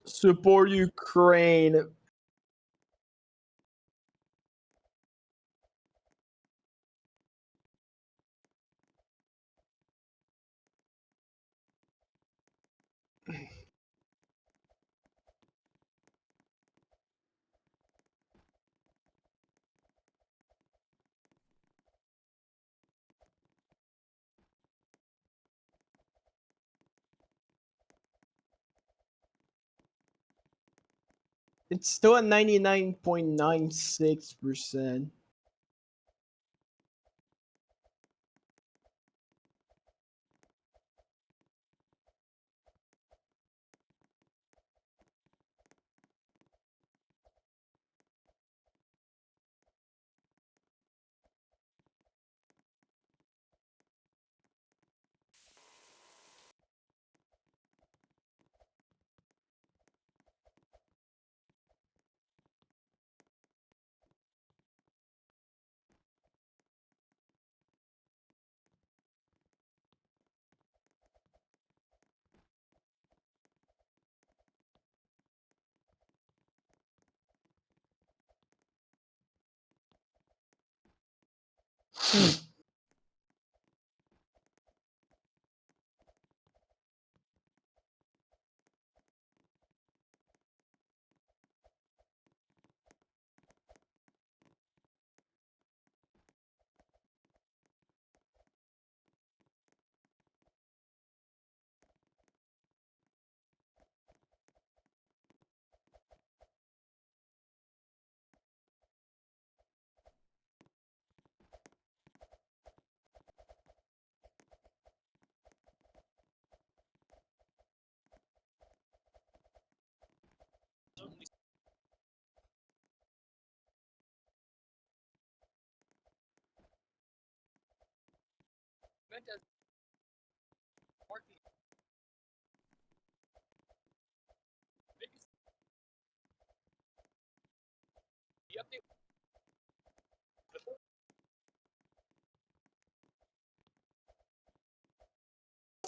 Support Ukraine. It's still at 99.96%.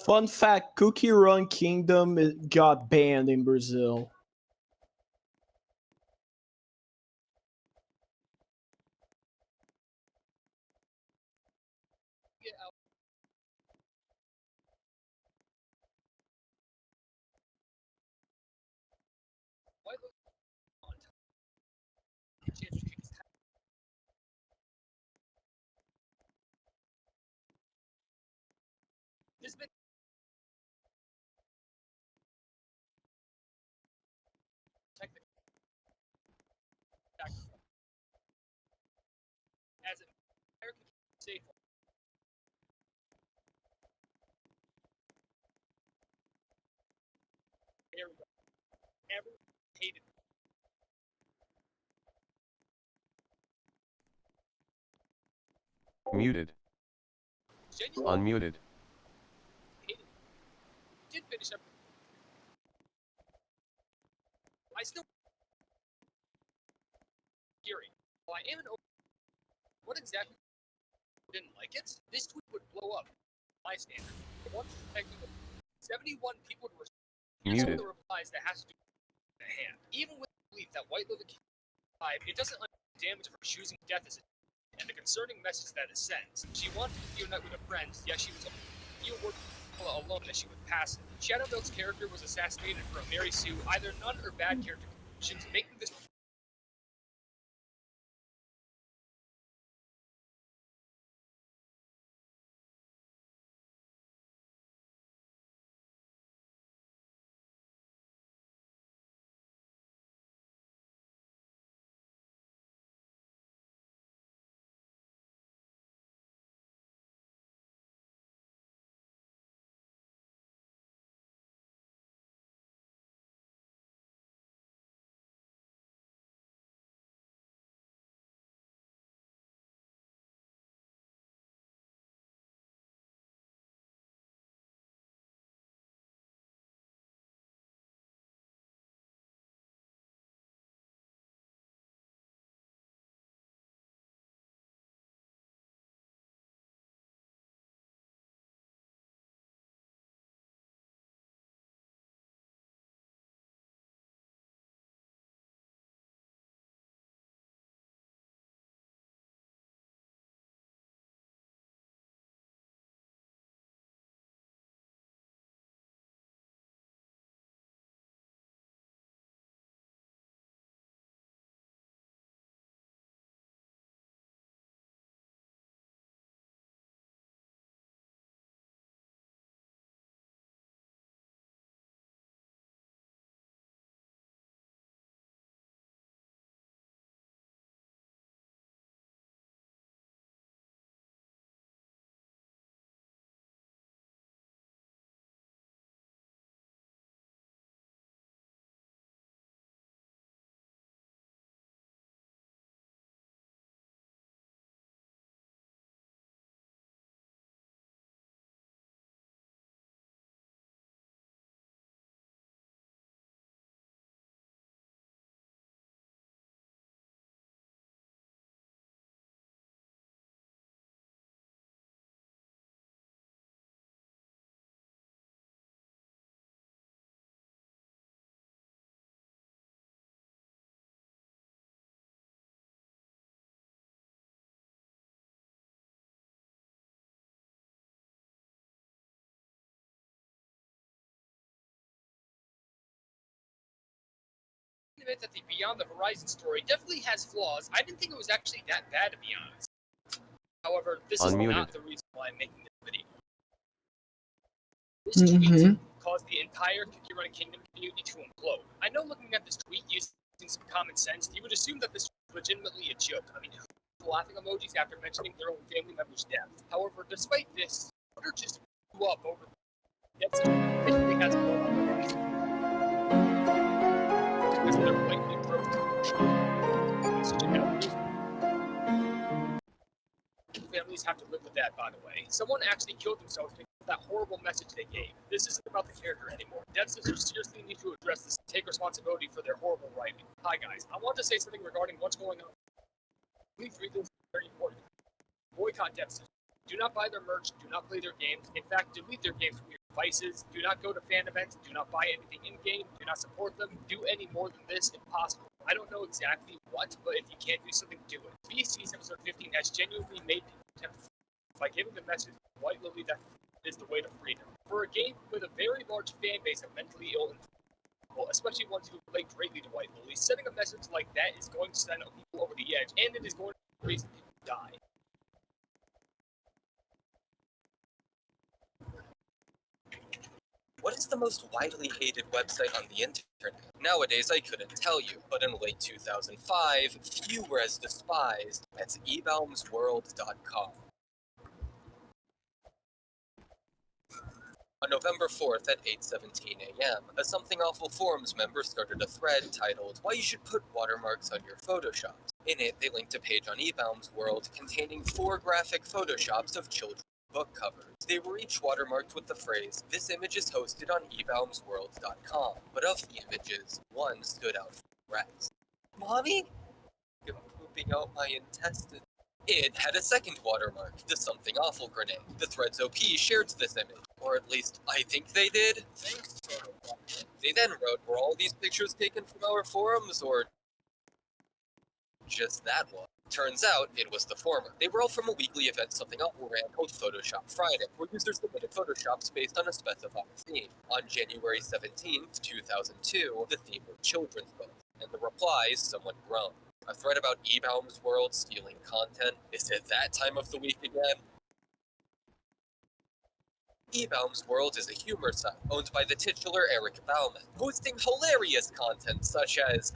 Fun fact, Cookie Run Kingdom got banned in Brazil. Muted. Unmuted. I still hearing. Well, I am an what exactly didn't like it? This tweet would blow up. My standard. One 71 people were Muted. the replies that has to do with the hand. Even with the belief that White Liver it doesn't damage from choosing death as and the concerning message that it sends. She wanted to unite with her friends, yet she was few words alone as she was passive. Shadowmilk's character was assassinated for a Mary Sue, either none or bad character conditions, making this admit that the Beyond the Horizon story definitely has flaws. I didn't think it was actually that bad, to be honest. However, this is not the reason why I'm making this video. This tweet caused the entire Cookie Run Kingdom community to implode. I know looking at this tweet using some common sense, you would assume that this was legitimately a joke. I mean, laughing emojis after mentioning their own family member's death. However, despite this, Twitter just blew up over the anything has blown up over this. Because they're blatantly families have to live with that, by the way. Someone actually killed themselves because of that horrible message they gave. This isn't about the character anymore. Dev sisters seriously need to address this and take responsibility for their horrible writing. Hi guys, I want to say something regarding what's going on. Please read this, very important. Boycott Dev sisters. Do not buy their merch, do not play their games. In fact, delete their games from your devices. Do not go to fan events, do not buy anything in-game, do not support them. Do any more than this if possible. I don't know exactly what, but if you can't do something, do it. BC's episode 15 has genuinely made people tempt by giving the message to White Lily that is the way to freedom. For a game with a very large fan base of mentally ill people, especially ones who relate greatly to White Lily, sending a message like that is going to send people over the edge, and it is going to be the reason people die. What is the most widely hated website on the internet? Nowadays, I couldn't tell you, but in late 2005, few were as despised as ebaumsworld.com. On November 4th at 8:17 a.m., a Something Awful Forums member started a thread titled, "Why You Should Put Watermarks on Your Photoshops." In it, they linked a page on Ebaum's World containing 4 graphic photoshops of children's book covers. They were each watermarked with the phrase, "This image is hosted on ebaumsworld.com." But of the images, one stood out from the rest. Mommy? I'm pooping out my intestines. It had a second watermark, the Something Awful grenade. The thread's OP shared this image, or at least I think they did. They then wrote, "Were all these pictures taken from our forums, or just that one?" Turns out, it was the former. They were all from a weekly event Something Awful ran called Photoshop Friday, where users submitted Photoshops based on a specified theme. On January 17th, 2002, the theme was children's books, and the replies somewhat grown. A thread about Ebaum's World stealing content. Is it that time of the week again? Ebaum's World is a humor site owned by the titular Eric Bauman, posting hilarious content such as,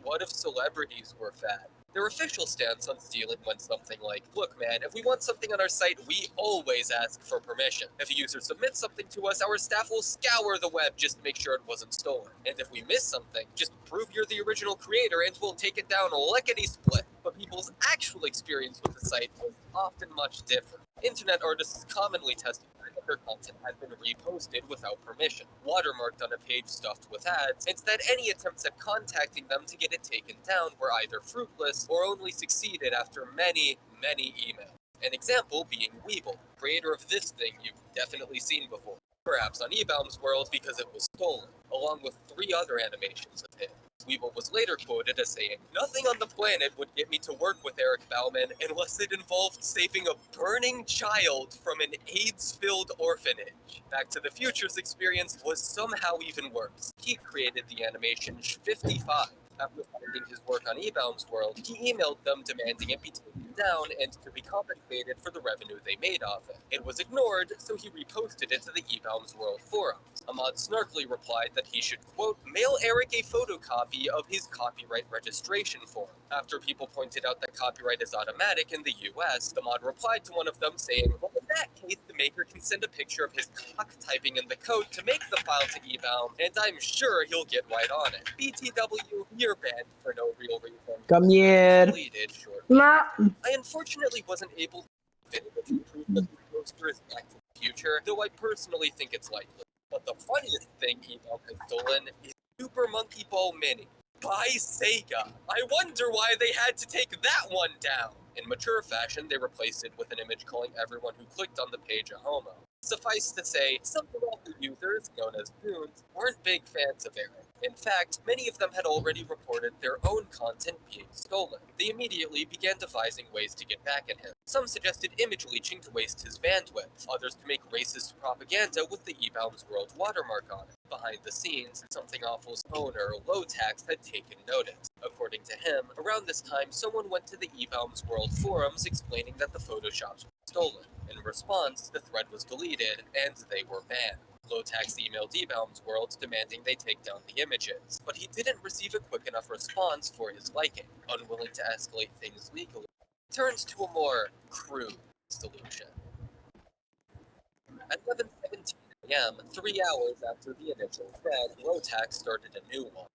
what if celebrities were fat? Their official stance on stealing went something like, look man, if we want something on our site, we always ask for permission. If a user submits something to us, our staff will scour the web just to make sure it wasn't stolen. And if we miss something, just prove you're the original creator and we'll take it down lickety-split. But people's actual experience with the site was often much different. Internet artists commonly testified that their content had been reposted without permission, watermarked on a page stuffed with ads, and that any attempts at contacting them to get it taken down were either fruitless or only succeeded after many, many emails. An example being Weeble, creator of this thing you've definitely seen before, perhaps on Ebaum's World because it was stolen, along with 3 other animations of his. Weeble was later quoted as saying, "Nothing on the planet would get me to work with Eric Bauman unless it involved saving a burning child from an AIDS-filled orphanage." Back to the Future's experience was somehow even worse. He created the animation 55. After finding his work on Ebaum's World, he emailed them demanding it be taken down and to be compensated for the revenue they made off it. It was ignored, so he reposted it to the Ebaum's World forums. Ahmad snarkily replied that he should, quote, mail Eric a photocopy of his copyright registration form. After people pointed out that copyright is automatic in the US, Ahmad replied to one of them saying, well, in that case, the maker can send a picture of his cock typing in the code to make the file to Ebaum, and I'm sure he'll get right on it. BTW, you're banned for no real reason. Come here. Deleted shortly. I unfortunately wasn't able to definitively prove that the poster is Back to the Future, though I personally think it's likely. But the funniest thing Ebaum has stolen is Super Monkey Ball Mini by Sega. I wonder why they had to take that one down. In mature fashion, they replaced it with an image calling everyone who clicked on the page a homo. Suffice to say, some of the users, known as goons, weren't big fans of Eric. In fact, many of them had already reported their own content being stolen. They immediately began devising ways to get back at him. Some suggested image leeching to waste his bandwidth, others to make racist propaganda with the Ebaum's World watermark on it. Behind the scenes, Something Awful's owner, Lotax, had taken notice. According to him, around this time, someone went to the Ebaum's World forums explaining that the Photoshops were stolen. In response, the thread was deleted, and they were banned. Lotax emailed Ebaum's World demanding they take down the images, but he didn't receive a quick enough response for his liking. Unwilling to escalate things legally, he turned to a more crude solution. At 11:17 a.m., 3 hours after the initial thread, Lotax started a new one.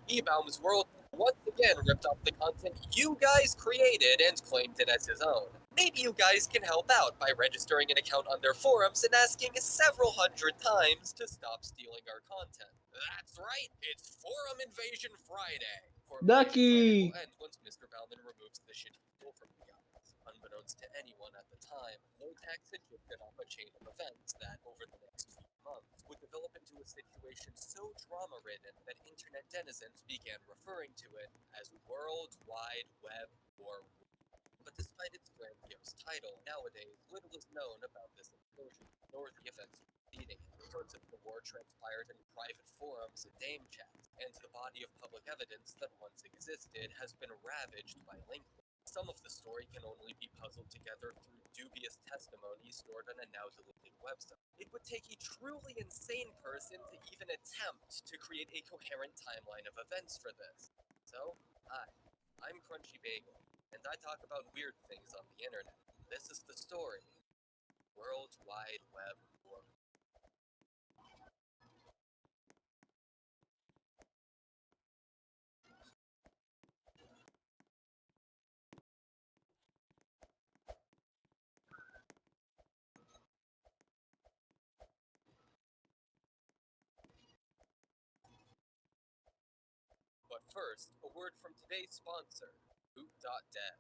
Ebaum's World once again ripped off the content you guys created and claimed it as his own. Maybe you guys can help out by registering an account on their forums and asking several hundred times to stop stealing our content. That's right, it's Forum Invasion Friday. Forum Ducky! Invasion Friday will end once Mr. Bauman removes the shit he stole from you guys. Unbeknownst to anyone at the time, Lotax had drifted off a chain of events that, over the next few months, would develop into a situation so drama-ridden that internet denizens began referring to it as World Wide Web War. But despite its grandiose title, nowadays little is known about this explosion, nor the events preceding it. Parts of the war transpired in private forums and dame chats, and the body of public evidence that once existed has been ravaged by link. Some of the story can only be puzzled together through dubious testimony stored on a now-deleted website. It would take a truly insane person to even attempt to create a coherent timeline of events for this. So, hi, I'm Crunchy Bagel, and I talk about weird things on the internet. This is the story. World Wide Web War. But first, a word from today's sponsor, Boot.dev.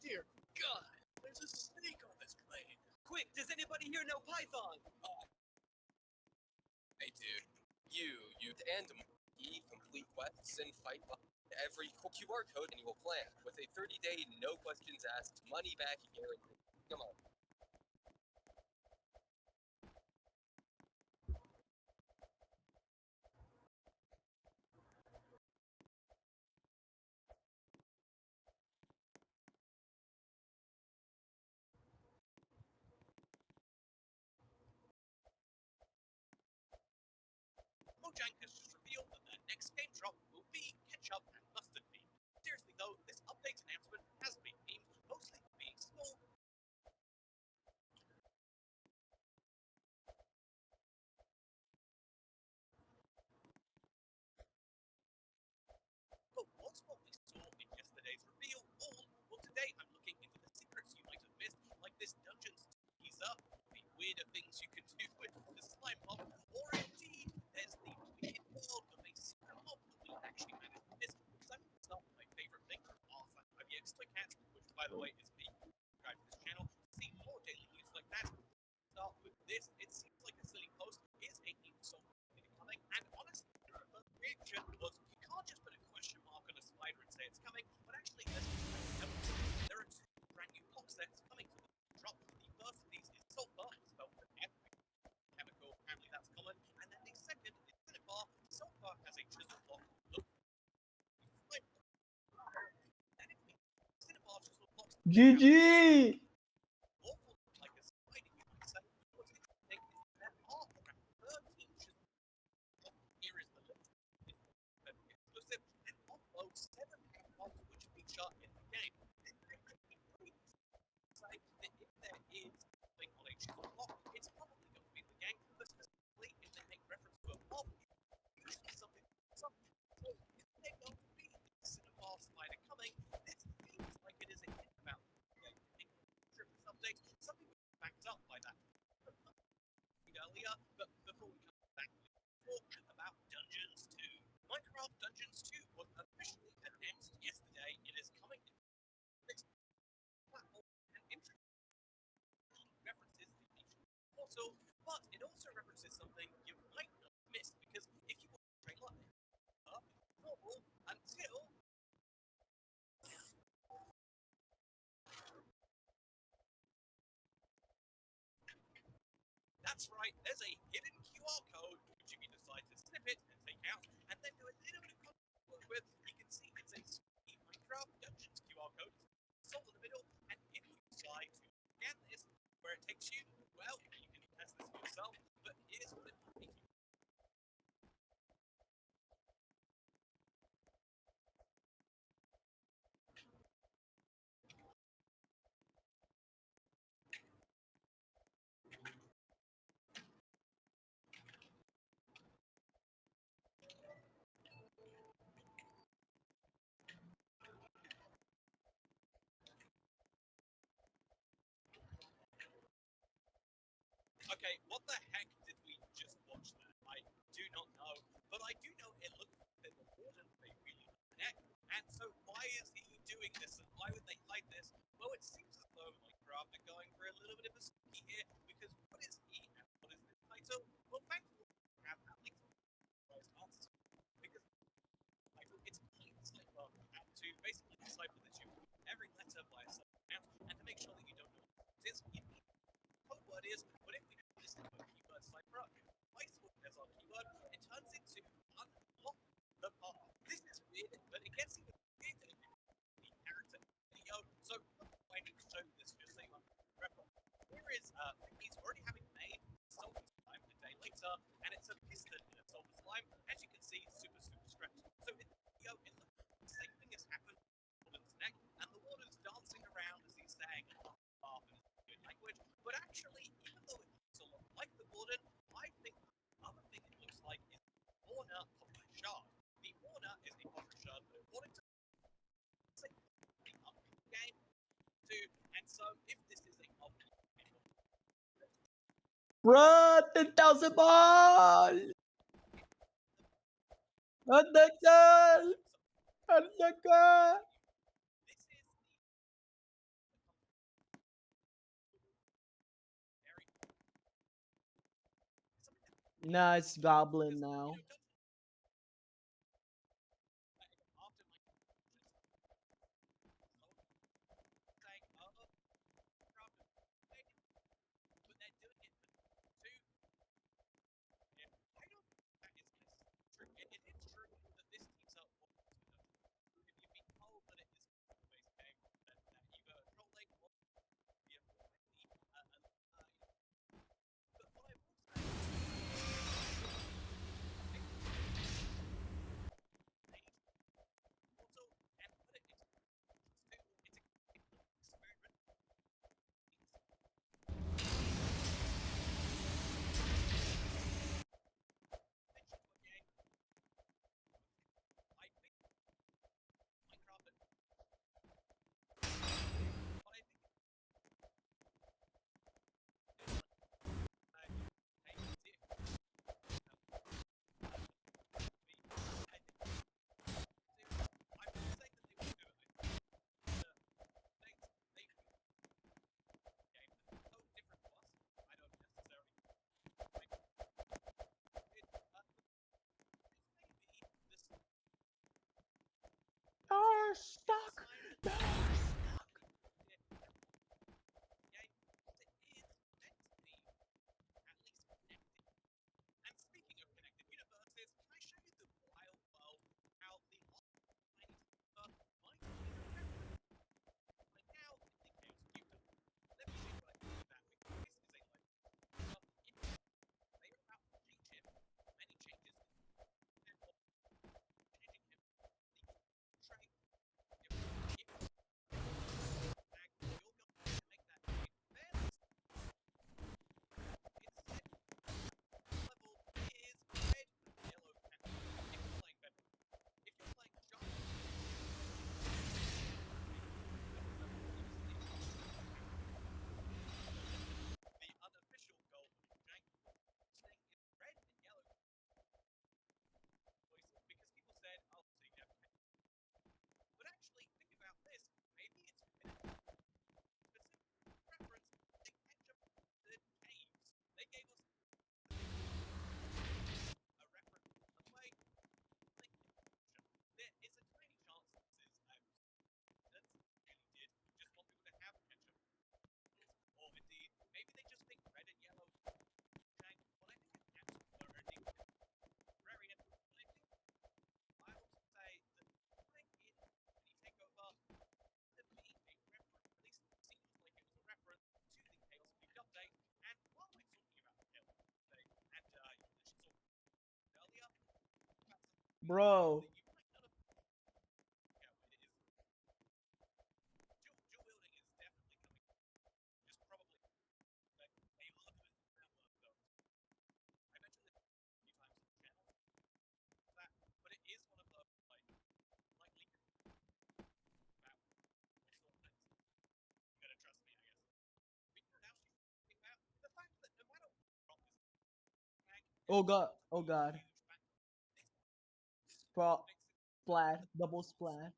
Dear God, there's a snake on this plane. Quick, does anybody here know Python? and complete quests and fight every QR code annual plan with a 30-day no questions asked money back guarantee. Come on. Mojang has just revealed that their next game drop will be ketchup and mustard themed. Seriously though, this update announcement has been themed mostly for being small. But what's what we saw in yesterday's reveal? Well, today I'm looking into the secrets you might have missed, like this dungeon's teaser, the weirder things you can do with the slime mob, or indeed, there's the wicked world of a secret mob that we actually managed to miss. Because I think it's not my favourite thing from our Fanmade Extra Cat, which by the way is me, subscribe to this channel to see more daily news like that. Start with this, it seems like a silly post is a new song coming, and honestly, the reaction was you can't just put a question mark on a spider and say it's coming, but actually there are two brand new box sets coming to the drop. The first of these is sulfur, spelled with F, chemical, apparently that's common, and then the second is cinnabar. Sulfur has a chisel block look. Then if we cinnabar chisel blocks GG! awful like a spider, you might say. What's interesting is there are around 13 chisel blocks. Here is the list. Exclusive, and of those 7 mobs which feature in the game, then there could be pretty say that if there is something on a chisel block, it's probably going to be the game, but specifically if they make reference to a mob, usually something. So if they're going to be the cinnabar spider coming, this feels like it is a hint about the game. This update, something was backed up by that earlier, but before we come back, talk about Dungeons 2. Minecraft Dungeons 2 was officially announced yesterday. It is coming to this platform and introduces references the ancient portal, but it also references something you might not miss because if you watch the trailer, normal until that's right, there's a hidden QR code which you can decide to snip it and take out, and then do a little bit of content with. You can see it's a spooky Minecraft Dungeons QR code, sold in the middle, and if you decide to scan this, where it takes you, well, you can test this for yourself, but here's what it will take you. Okay, what the heck did we just watch there? I do not know, but I do know it looks like the warden they really neck. And so why is he doing this and why would they hide this? Well, it seems as though Minecraft are going for a little bit of a spooky here, because what is he and what is this title? Well, thankfully, we have at least most answers. Because it's plain cipher to basically decipher that you every letter by a certain amount, and to make sure that you don't know what it is, you need code word is, but if we have this into a keyword cipher, twice as our keyword, it turns into unlock the path. This is weird, but it gets even weirder in the character video. So I need to show you this just so you understand. Here is he's already having made Sulfur Slime a day later, and it's a piston in a Sulfur Slime. As you can see, super stretched. So in the video, it looks like the same thing has happened on his neck, and the water's dancing around as he's saying half in his good language. But actually, even though it looks a lot like the Warden, I think the other thing it looks like is the Warner Poplar Shard. The Warner is the Poplar Shard, but according to the upcoming game too, and so if this is a upcoming game, Run 10,000 ball! Understand! Understand! this is the very Nah, it's goblin now. We're stuck. No, we're stuck. Yeah, what it is meant to be, at least connected. And speaking of connected universes, can I show you the wild world how the offline might be referenced right now in the Chaos Kingdom? Let me show you what I mean by that, because this is a like they are about to change him. Many changes and changing him. The train you're going to make that trade fairly. Instead, level is red and yellow and if you're playing better. If you're playing giant the unofficial goal of Jank thing is red and yellow voices because people said, oh, so you have to pay. But actually, think about this. Maybe it's specific reference to the caves. They gave us a reference to the way there is a tiny chance this is that's really did just want people to have ketchup. Or indeed, maybe they just think red and yellow Jank. Well, I think it's absolutely very interesting. I would say that when you take over to be a reference, at least it seems like it was a reference to the Chaos League update. And while we're talking about the Chaos League update, and you mentioned earlier, Bro. you might not have. Yeah, it is. Dual wielding is definitely coming. Just probably. But a lot of it is network though. I mentioned this a few times on the channel. That, but it is one of those like likely about which sort of things. You gotta trust me, I guess. But now think about the fact that no matter what this tank, Oh god. Oh god. Splat. Double splat.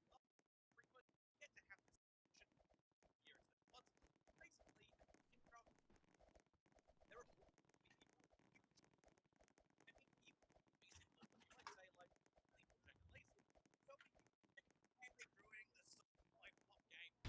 Get to have this here is that once basically in trouble. There are people I mean even basically you might say like people check lazy. So really ruining this like pop game.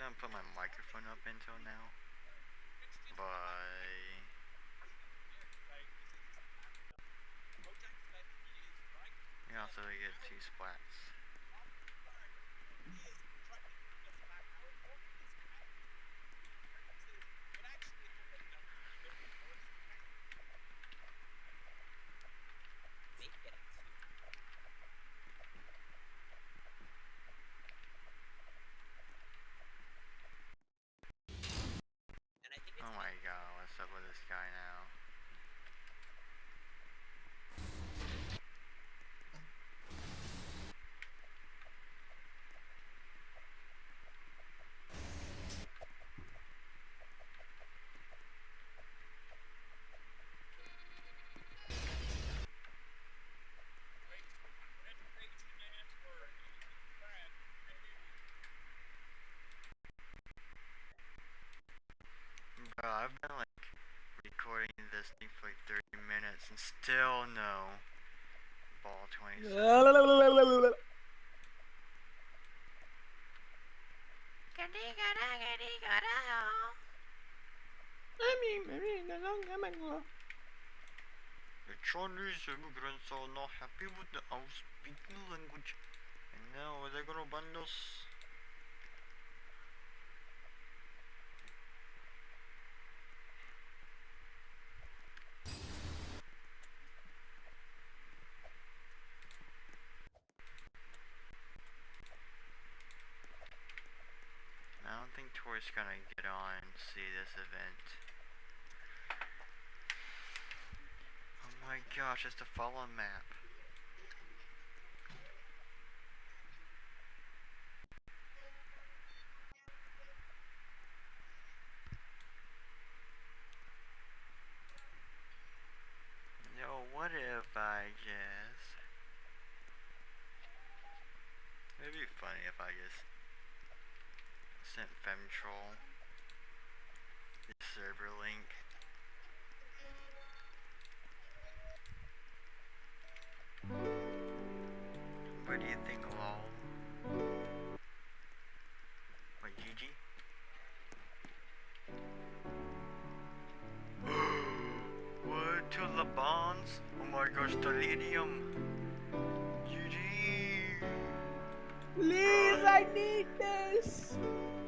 gonna put my microphone up until now. Bye. You also get 2 splats. Oh my god, what's up with this guy now? Bro, I've been like recording this thing for like 30 minutes and still no ball 27. The Chinese immigrants are not happy with the speaking language, and now they're gonna ban us. I don't think Tori's gonna get on and see this event. Oh my gosh, it's the fallen map. No, what if I just... It'd be funny if I just sent Femtroll the server link. What do you think, lol? What, GG? What, to the bonds? Oh my gosh, Delirium! GG! Please, I need this.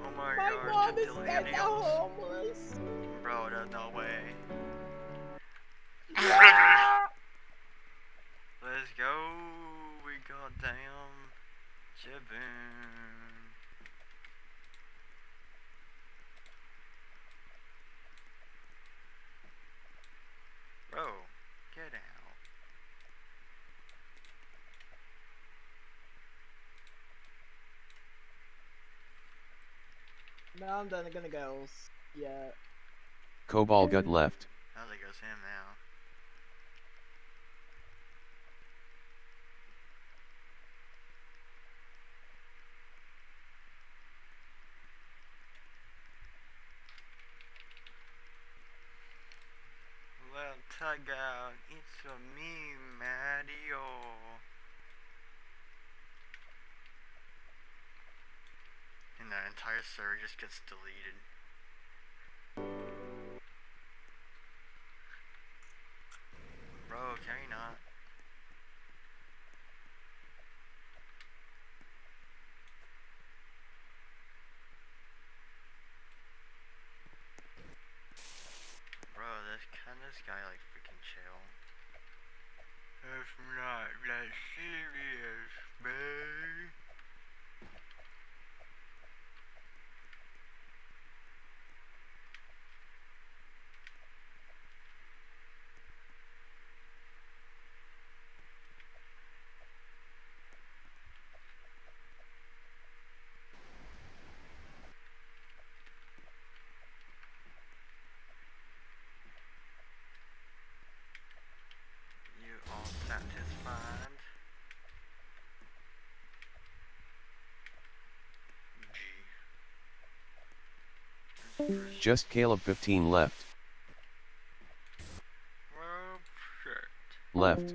Oh my My gosh, mom the is kinda Deliriums! homeless. Bro, there's no way. Yeah. Let's go! We got damn Jvne. Bro, get out. Now I'm gonna go. Yeah. Cobalt got left. Now there goes him now. Well, tag out, it's a me, Mario. And that entire server just gets deleted. Bro, can you not? Bro, this guy like freaking chill. That's not that serious, babe. You all satisfied? G. Just Caleb 15 left. Well, shit. Left.